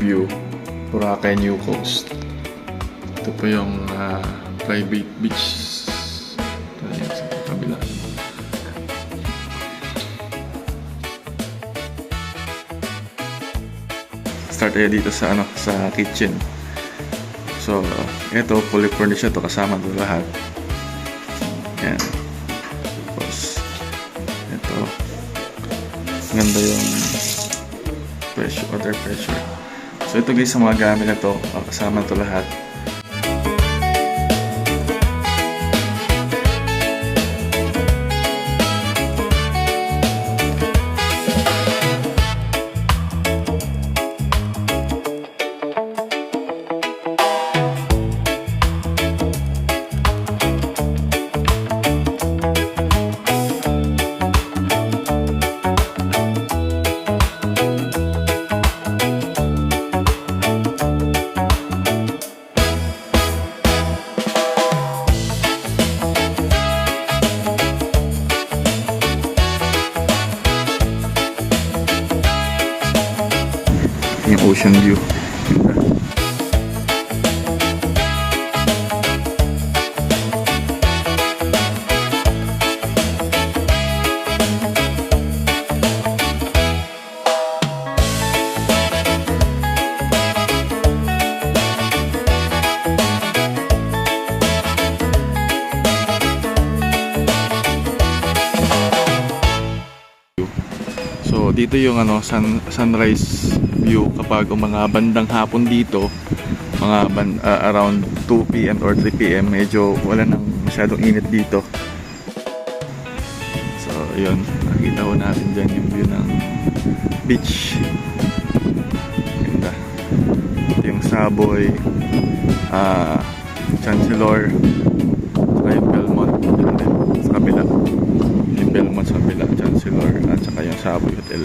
view, Boracay New Coast. Ito po yung private beach. Ito yan sa kabila. Start tayo dito sa sa kitchen. So, ito fully furnished ito, kasama ito lahat. Yan. Tapos ito, ganda yung pressure, water pressure. So ito guys, sa mga gamit na to, kasama ito lahat. Yung ocean view. So dito yung sunrise view kapag mga bandang hapon dito, mga around 2 PM or 3 PM, medyo wala nang masyadong init dito. So yun, nakita ko natin dyan yung view ng beach. Ganda. Ito yung Saboy, Chancellor, saka yung Belmont, yun din sa kabila. Yung Belmont sa kabila, Chancellor, at saka yung Saboy Hotel.